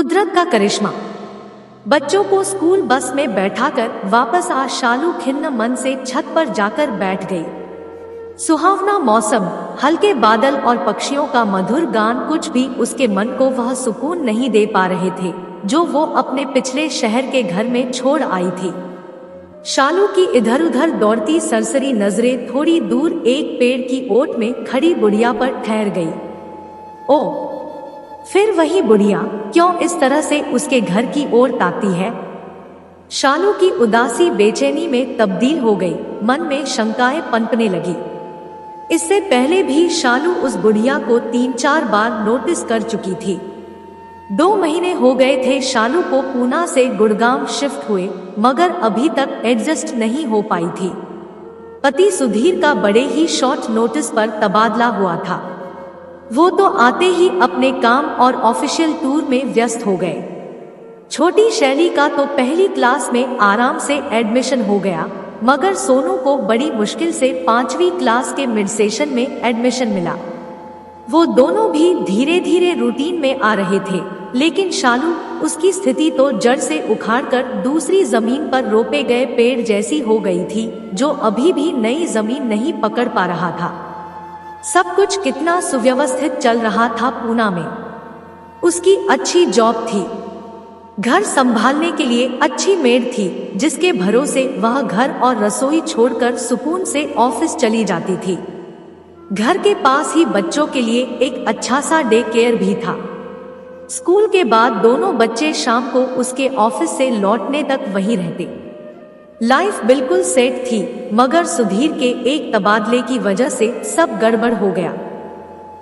कुदरत का करिश्मा। बच्चों को स्कूल बस में बैठाकर वापस आ शालू खिन्न मन से छत पर जाकर बैठ गई। सुहावना मौसम, हल्के बादल और पक्षियों का मधुर गान कुछ भी उसके मन को वह सुकून नहीं दे पा रहे थे जो वो अपने पिछले शहर के घर में छोड़ आई थी। शालू की इधर उधर दौड़ती सरसरी नजरें थोड़ी दूर एक पेड़ की ओट में खड़ी बुढ़िया पर ठहर गई। ओ, फिर वही बुढ़िया क्यों इस तरह से उसके घर की ओर ताकती है? शालू की उदासी बेचैनी में तब्दील हो गई, मन में शंकाएं पनपने लगी। इससे पहले भी शालू उस बुढ़िया को 3-4 बार नोटिस कर चुकी थी। 2 महीने हो गए थे शालू को पूना से गुड़गांव शिफ्ट हुए, मगर अभी तक एडजस्ट नहीं हो पाई थी। पति सुधीर का बड़े ही शॉर्ट नोटिस पर तबादला हुआ था। वो तो आते ही अपने काम और ऑफिशियल टूर में व्यस्त हो गए। छोटी शैली का तो पहली क्लास में आराम से एडमिशन हो गया, मगर सोनू को बड़ी मुश्किल से 5वीं क्लास के मिड सेशन में एडमिशन मिला। वो दोनों भी धीरे धीरे रूटीन में आ रहे थे, लेकिन शालू, उसकी स्थिति तो जड़ से उखाड़कर दूसरी जमीन पर रोपे गए पेड़ जैसी हो गई थी, जो अभी भी नई जमीन नहीं पकड़ पा रहा था। सब कुछ कितना सुव्यवस्थित चल रहा था पूना में। उसकी अच्छी जॉब थी, घर संभालने के लिए अच्छी मेड थी, जिसके भरोसे वह घर और रसोई छोड़कर सुकून से ऑफिस चली जाती थी। घर के पास ही बच्चों के लिए एक अच्छा सा डे केयर भी था। स्कूल के बाद दोनों बच्चे शाम को उसके ऑफिस से लौटने तक वहीं रहते। लाइफ बिल्कुल सेट थी, मगर सुधीर के एक तबादले की वजह से सब गड़बड़ हो गया।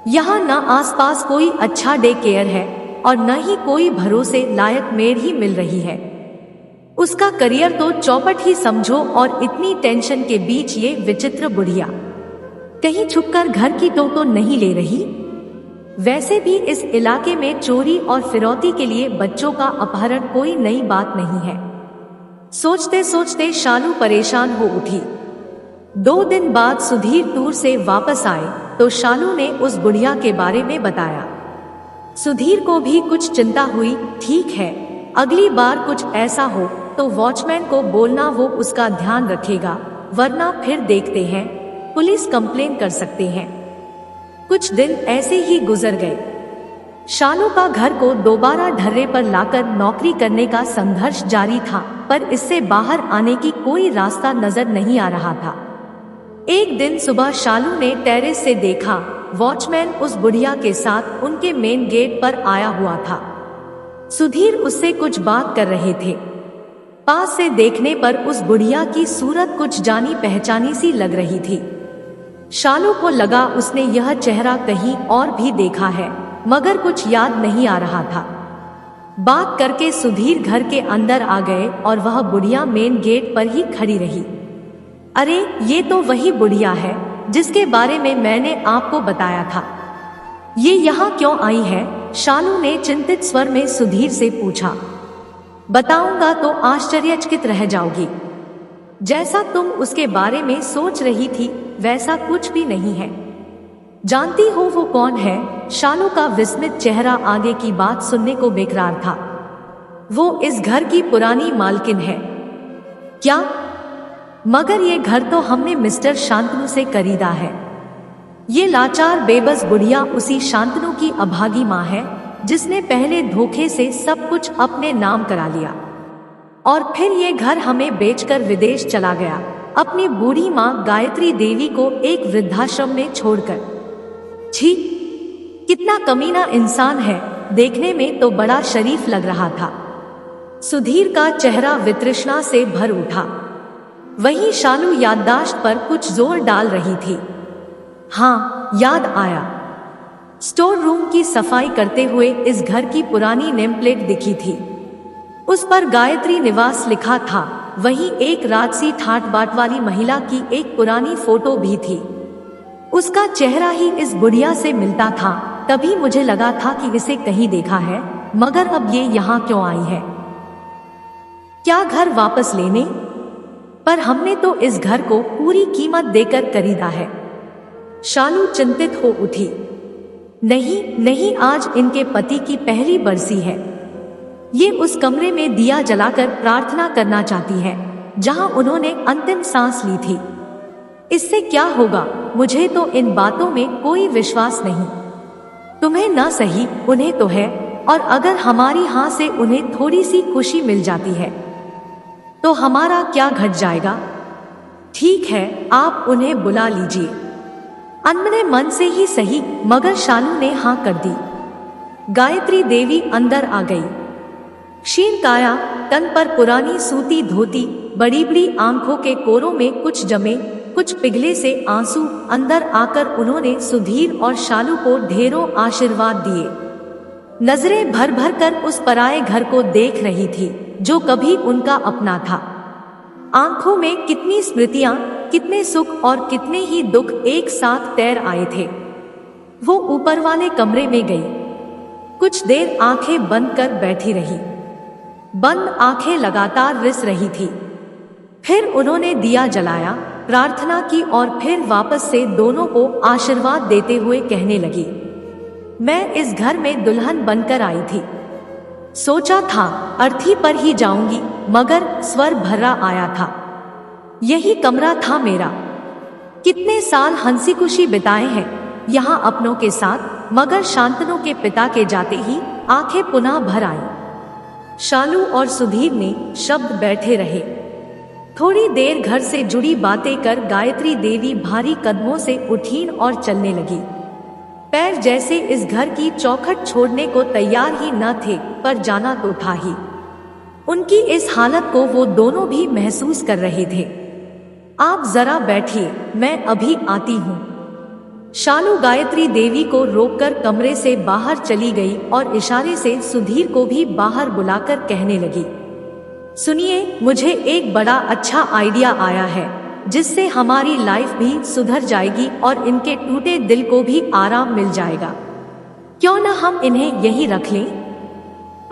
यहाँ न आसपास कोई अच्छा डे केयर है और न ही कोई भरोसे लायक मेड ही मिल रही है। उसका करियर तो चौपट ही समझो, और इतनी टेंशन के बीच ये विचित्र बुढ़िया कहीं छुपकर घर की तो नहीं ले रही? वैसे भी इस इलाके में चोरी और फिरौती के लिए बच्चों का अपहरण कोई नई बात नहीं है। सोचते सोचते शालू परेशान हो उठी। 2 दिन बाद सुधीर टूर से वापस आए तो शालू ने उस बुढ़िया के बारे में बताया। सुधीर को भी कुछ चिंता हुई। ठीक है, अगली बार कुछ ऐसा हो तो वॉचमैन को बोलना, वो उसका ध्यान रखेगा, वरना फिर देखते हैं, पुलिस कंप्लेन कर सकते हैं। कुछ दिन ऐसे ही गुजर गए। शालू का घर को दोबारा ढर्रे पर लाकर नौकरी करने का संघर्ष जारी था, पर इससे बाहर आने की कोई रास्ता नजर नहीं आ रहा था। एक दिन सुबह शालू ने टेरेस से देखा, वॉचमैन उस बुढ़िया के साथ उनके मेन गेट पर आया हुआ था। सुधीर उससे कुछ बात कर रहे थे। पास से देखने पर उस बुढ़िया की सूरत कुछ जानी पहचानी सी लग रही थी। शालू को लगा उसने यह चेहरा कहीं और भी देखा है, मगर कुछ याद नहीं आ रहा था। बात करके सुधीर घर के अंदर आ गए और वह बुढ़िया मेन गेट पर ही खड़ी रही। अरे, ये तो वही बुढ़िया है जिसके बारे में मैंने आपको बताया था। ये यहाँ क्यों आई है? शालू ने चिंतित स्वर में सुधीर से पूछा। बताऊंगा तो आश्चर्यचकित रह जाओगी। जैसा तुम उसके बारे में सोच रही थी वैसा कुछ भी नहीं है। जानती हो वो कौन है? शालू का विस्मित चेहरा आगे की बात सुनने को बेकरार था। वो इस घर की पुरानी मालकिन है। क्या? मगर ये घर तो हमने मिस्टर शांतनु से खरीदा है। ये लाचार बेबस बुढ़िया उसी शांतनु की अभागी माँ है, जिसने पहले धोखे से सब कुछ अपने नाम करा लिया और फिर ये घर हमें बेचकर विदेश चला गया, अपनी बूढ़ी माँ गायत्री देवी को एक वृद्धाश्रम में छोड़कर। छी, कितना कमीना इंसान है। देखने में तो बड़ा शरीफ लग रहा था। सुधीर का चेहरा वितृष्णा से भर उठा। वहीं शालू याददाश्त पर कुछ जोर डाल रही थी। हाँ, याद आया। स्टोर रूम की सफाई करते हुए इस घर की पुरानी नेम प्लेट दिखी थी। उस पर गायत्री निवास लिखा था। वहीं एक राजसी ठाट बाट वाली महिला की एक पुरानी फोटो भी थी। उसका चेहरा ही इस बुढ़िया से मिलता था। तभी मुझे लगा था कि इसे कहीं देखा है, मगर अब ये यहाँ क्यों आई है? क्या घर वापस लेने? पर हमने तो इस घर को पूरी कीमत देकर खरीदा है। शालू चिंतित हो उठी। नहीं नहीं, आज इनके पति की पहली बरसी है। ये उस कमरे में दिया जलाकर प्रार्थना करना चाहती है जहां उन्होंने अंतिम सांस ली थी। इससे क्या होगा? मुझे तो इन बातों में कोई विश्वास नहीं। तुम्हें ना सही, उन्हें तो है। और अगर हमारी हाँ से उन्हें थोड़ी सी खुशी मिल जाती है तो हमारा क्या घट जाएगा? ठीक है, आप उन्हें बुला लीजिए। अनमने मन से ही सही, मगर शालू ने हाँ कर दी। गायत्री देवी अंदर आ गई। क्षीण काया, तन पर पुरानी सूती धोती, बड़ी बड़ी आंखों के कोरों में कुछ जमे कुछ पिघले से आंसू। अंदर आकर उन्होंने सुधीर और शालू को ढेरों आशीर्वाद दिए। नजरें भर भर कर उस पराये घर को देख रही थी जो कभी उनका अपना था। आंखों में कितनी स्मृतियां, कितने सुख और कितने ही दुख एक साथ तैर आए थे। वो ऊपर वाले कमरे में गई। कुछ देर आंखें बंद कर बैठी रही। बंद आंखें लगातार रिस रही थी। फिर उन्होंने दिया जलाया, प्रार्थना की और फिर वापस से दोनों को आशीर्वाद देते हुए कहने लगी, मैं इस घर में दुल्हन बनकर आई थी। सोचा था अर्थी पर ही जाऊंगी, मगर स्वर भर्रा आया था। यही कमरा था मेरा। कितने साल हंसी खुशी बिताए हैं यहाँ अपनों के साथ, मगर शांतनु के पिता के जाते ही आंखें पुनः भर आईं। शालू और सुधीर ने शब्द बैठे रहे। थोड़ी देर घर से जुड़ी बातें कर गायत्री देवी भारी कदमों से उठीं और चलने लगी। पैर जैसे इस घर की चौखट छोड़ने को तैयार ही न थे, पर जाना तो था ही। उनकी इस हालत को वो दोनों भी महसूस कर रहे थे। आप जरा बैठिए, मैं अभी आती हूँ। शालू गायत्री देवी को रोककर कमरे से बाहर चली गई और इशारे से सुधीर को भी बाहर बुलाकर कहने लगी, सुनिए, मुझे एक बड़ा अच्छा आइडिया आया है जिससे हमारी लाइफ भी सुधर जाएगी और इनके टूटे दिल को भी आराम मिल जाएगा। क्यों न हम इन्हें यहीं रख लें?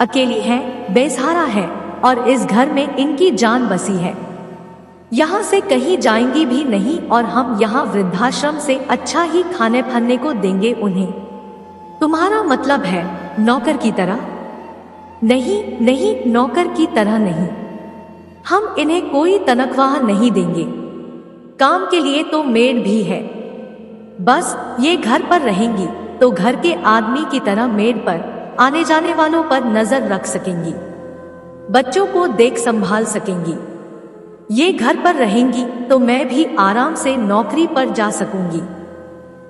अकेली हैं, बेसहारा है और इस घर में इनकी जान बसी है। यहाँ से कहीं जाएंगी भी नहीं और हम यहाँ वृद्धाश्रम से अच्छा ही खाने पीने को देंगे उन्हें। तुम्हारा मतलब है नौकर की तरह? नहीं नहीं, नौकर की तरह नहीं। हम इन्हें कोई तनख्वाह नहीं देंगे। काम के लिए तो मेड भी है। बस ये घर पर रहेंगी तो घर के आदमी की तरह मेड पर, आने जाने वालों पर नजर रख सकेंगी, बच्चों को देख संभाल सकेंगी। ये घर पर रहेंगी तो मैं भी आराम से नौकरी पर जा सकूंगी।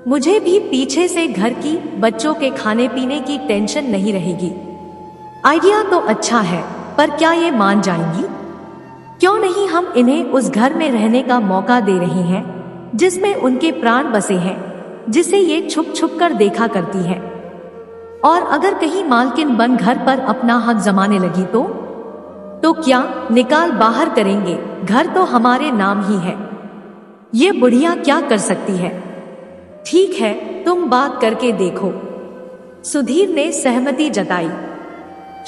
मुझे भी पीछे से घर की, बच्चों के खाने पीने की टेंशन नहीं रहेगी। आइडिया तो अच्छा है, पर क्या ये मान जाएंगी? क्यों नहीं हम इन्हें उस घर में रहने का मौका दे रहे हैं जिसमें उनके प्राण बसे हैं, जिसे ये छुप छुप कर देखा करती है। और अगर कहीं मालकिन बन घर पर अपना हक जमाने लगी तो क्या निकाल बाहर करेंगे? घर तो हमारे नाम ही है। ये बुढ़िया क्या कर सकती है? ठीक है, तुम बात करके देखो। सुधीर ने सहमति जताई।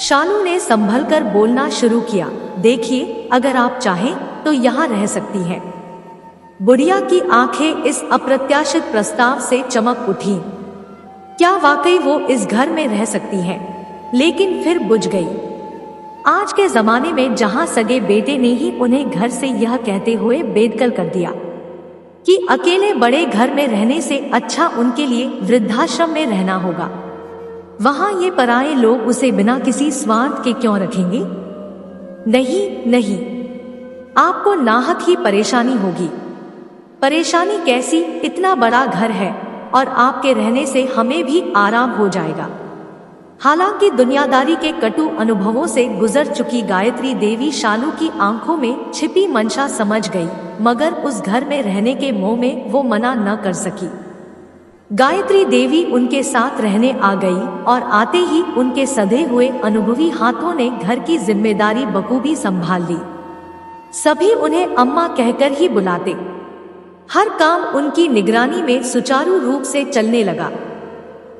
शालू ने संभल कर बोलना शुरू किया, देखिए, अगर आप चाहें तो यहाँ रह सकती हैं। बुढ़िया की आंखें इस अप्रत्याशित प्रस्ताव से चमक उठी। क्या वाकई वो इस घर में रह सकती हैं? लेकिन फिर बुझ गई। आज के जमाने में जहां सगे बेटे ने ही उन्हें घर से यह कहते हुए बेदखल कर दिया कि अकेले बड़े घर में रहने से अच्छा उनके लिए वृद्धाश्रम में रहना होगा, वहां ये पराये लोग उसे बिना किसी स्वार्थ के क्यों रखेंगे? नहीं नहीं, आपको नाहक ही परेशानी होगी। परेशानी कैसी? इतना बड़ा घर है और आपके रहने से हमें भी आराम हो जाएगा। हालांकि दुनियादारी के कटु अनुभवों से गुजर चुकी गायत्री देवी शालू की आंखों में छिपी मंशा समझ गई, मगर उस घर में रहने के मोह में वो मना न कर सकी। गायत्री देवी उनके साथ रहने आ गई और आते ही उनके सधे हुए अनुभवी हाथों ने घर की जिम्मेदारी बखूबी संभाल ली। सभी उन्हें अम्मा कहकर ही बुलाते। हर काम उनकी निगरानी में सुचारू रूप से चलने लगा।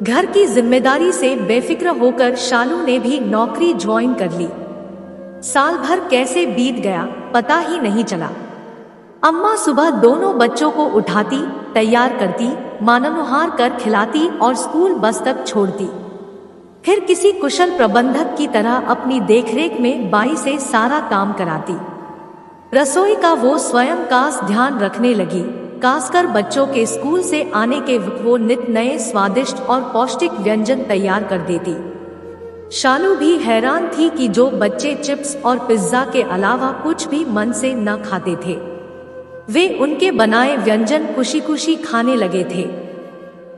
घर की जिम्मेदारी से बेफिक्र होकर शालू ने भी नौकरी ज्वाइन कर ली। साल भर कैसे बीत गया पता ही नहीं चला। अम्मा सुबह दोनों बच्चों को उठाती, तैयार करती, मानवहार कर खिलाती और स्कूल बस तक छोड़ती। फिर किसी कुशल प्रबंधक की तरह अपनी देखरेख में बाई से सारा काम कराती। रसोई का वो स्वयं खास ध्यान रखने लगी, खासकर बच्चों के स्कूल से आने के वक्त वो नित नए स्वादिष्ट और पौष्टिक व्यंजन तैयार कर देती। शालू भी हैरान थी कि जो बच्चे चिप्स और पिज्जा के अलावा कुछ भी मन से न खाते थे, वे उनके बनाए व्यंजन खुशी खुशी खाने लगे थे।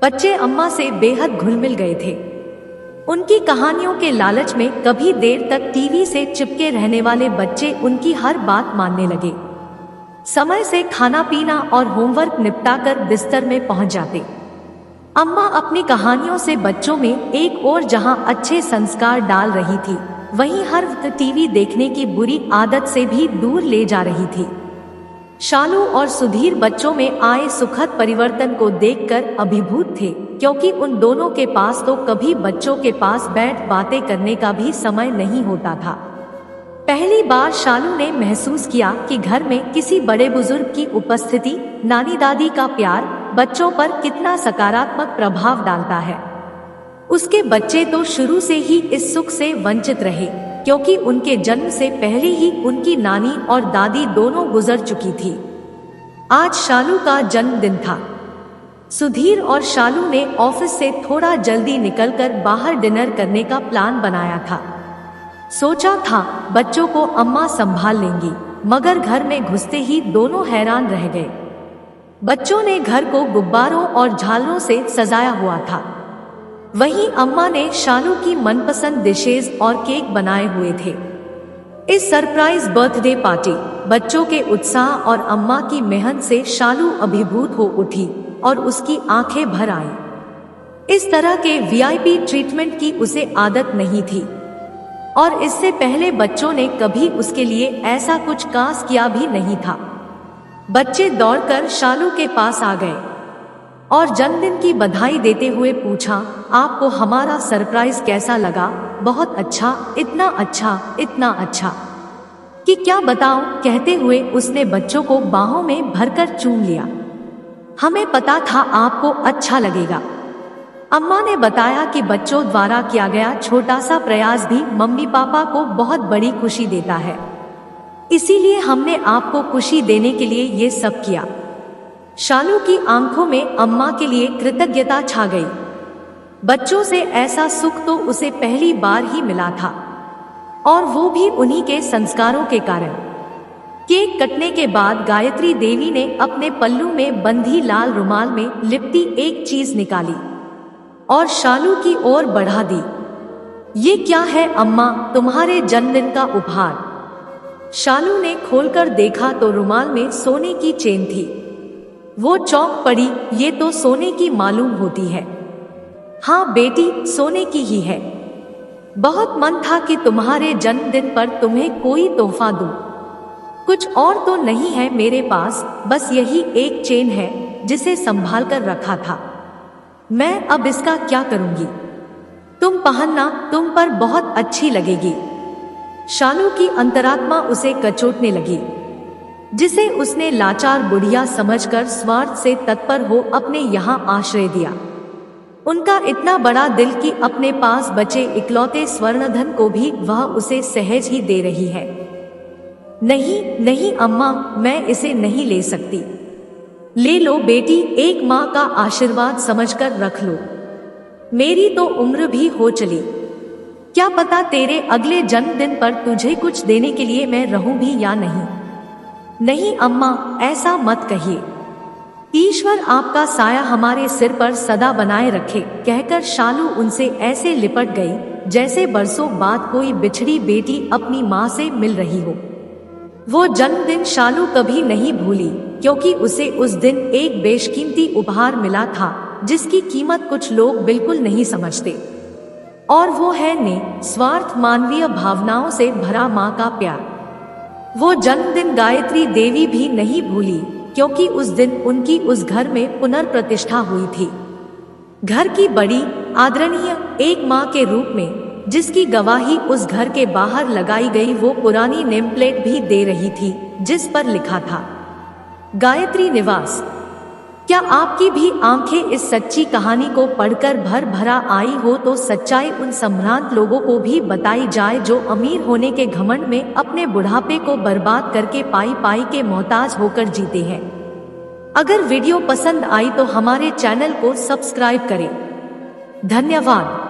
बच्चे अम्मा से बेहद घुल मिल गए थे। उनकी कहानियों के लालच में कभी देर तक टीवी से चिपके रहने वाले बच्चे उनकी हर बात मानने लगे। समय से खाना पीना और होमवर्क निपटाकर बिस्तर में पहुंच जाते। अम्मा अपनी कहानियों से बच्चों में एक और जहां अच्छे संस्कार डाल रही थी, वहीं हर वक्त टीवी देखने की बुरी आदत से भी दूर ले जा रही थी। शालू और सुधीर बच्चों में आए सुखद परिवर्तन को देखकर अभिभूत थे, क्योंकि उन दोनों के पास तो कभी बच्चों के पास बैठ बातें करने का भी समय नहीं होता था। पहली बार शालू ने महसूस किया कि घर में किसी बड़े बुजुर्ग की उपस्थिति, नानी दादी का प्यार बच्चों पर कितना सकारात्मक प्रभाव डालता है। उसके बच्चे तो शुरू से ही इस सुख से वंचित रहे, क्योंकि उनके जन्म से पहले ही उनकी नानी और दादी दोनों गुजर चुकी थी। आज शालू का जन्मदिन था। सुधीर और शालू ने ऑफिस से थोड़ा जल्दी निकलकर बाहर डिनर करने का प्लान बनाया था। सोचा था बच्चों को अम्मा संभाल लेंगी, मगर घर में घुसते ही दोनों हैरान रह गए। बच्चों ने घर को गुब्बारों और झालरों से सजाया हुआ था। वहीं अम्मा ने शालू की मनपसंद डिशेज और केक बनाए हुए थे। इस सरप्राइज बर्थडे पार्टी, बच्चों के उत्साह और अम्मा की मेहनत से शालू अभिभूत हो उठी और उसकी आंखें भर आईं। इस तरह के वीआईपी ट्रीटमेंट की उसे आदत नहीं थी और इससे पहले बच्चों ने कभी उसके लिए ऐसा कुछ खास किया भी नहीं था। बच्चे दौड़कर शालू के पास आ गए और जन्मदिन की बधाई देते हुए पूछा, आपको हमारा सरप्राइज कैसा लगा? बहुत अच्छा, इतना अच्छा कि क्या बताऊं, कहते हुए उसने बच्चों को बाहों में भरकर चूम लिया। हमें पता था आपको अच्छा लगेगा। अम्मा ने बताया कि बच्चों द्वारा किया गया छोटा सा प्रयास भी मम्मी पापा को बहुत बड़ी खुशी देता है, इसीलिए हमने आपको खुशी देने के लिए ये सब किया। शालू की आंखों में अम्मा के लिए कृतज्ञता छा गई। बच्चों से ऐसा सुख तो उसे पहली बार ही मिला था, और वो भी उन्हीं के संस्कारों के कारण। केक कटने के बाद गायत्री देवी ने अपने पल्लू में बंधी लाल रुमाल में लिपटी एक चीज निकाली और शालू की ओर बढ़ा दी। ये क्या है अम्मा, तुम्हारे जन्मदिन का उपहार? शालू ने खोलकर देखा तो रुमाल में सोने की चेन थी। वो चौंक पड़ी, ये तो सोने की मालूम होती है। हाँ बेटी, सोने की ही है। बहुत मन था कि तुम्हारे जन्मदिन पर तुम्हें कोई तोहफा दूं। कुछ और तो नहीं है मेरे पास, बस यही एक चेन है जिसे संभाल कर रखा था। मैं अब इसका क्या करूंगी? तुम पहनना, तुम पर बहुत अच्छी लगेगी। शालू की अंतरात्मा उसे कचोटने लगी, जिसे उसने लाचार बुढ़िया समझकर स्वार्थ से तत्पर हो अपने यहाँ आश्रय दिया। उनका इतना बड़ा दिल कि अपने पास बचे इकलौते स्वर्णधन को भी वह उसे सहज ही दे रही है। नहीं नहीं अम्मा, मैं इसे नहीं ले सकती। ले लो बेटी, एक माँ का आशीर्वाद समझकर रख लो। मेरी तो उम्र भी हो चली, क्या पता तेरे अगले जन्मदिन पर तुझे कुछ देने के लिए मैं रहूं भी या नहीं। नहीं अम्मा, ऐसा मत कहिए। ईश्वर आपका साया हमारे सिर पर सदा बनाए रखे, कहकर शालू उनसे ऐसे लिपट गई जैसे बरसों बाद कोई बिछड़ी बेटी अपनी माँ से मिल रही हो। वो जन्मदिन शालू कभी नहीं भूली, क्योंकि उसे उस दिन एक बेशकीमती उपहार मिला था जिसकी कीमत कुछ लोग बिल्कुल नहीं समझते, और वो है निस्वार्थ मानवीय भावनाओं से भरा माँ का प्यार। वो जन्मदिन गायत्री देवी भी नहीं भूली, क्योंकि उस दिन उनकी उस घर में पुनर्प्रतिष्ठा हुई थी। घर की बड़ी आदरणीय एक माँ के रूप में, जिसकी गवाही उस घर के बाहर लगाई गई वो पुरानी नेम प्लेट भी दे रही थी, जिस पर लिखा था गायत्री निवास। क्या आपकी भी आंखें इस सच्ची कहानी को पढ़कर भर भरा आई हो तो सच्चाई उन संभ्रांत लोगों को भी बताई जाए जो अमीर होने के घमंड में अपने बुढ़ापे को बर्बाद करके पाई पाई के मोहताज होकर जीते हैं। अगर वीडियो पसंद आई तो हमारे चैनल को सब्सक्राइब करें। धन्यवाद।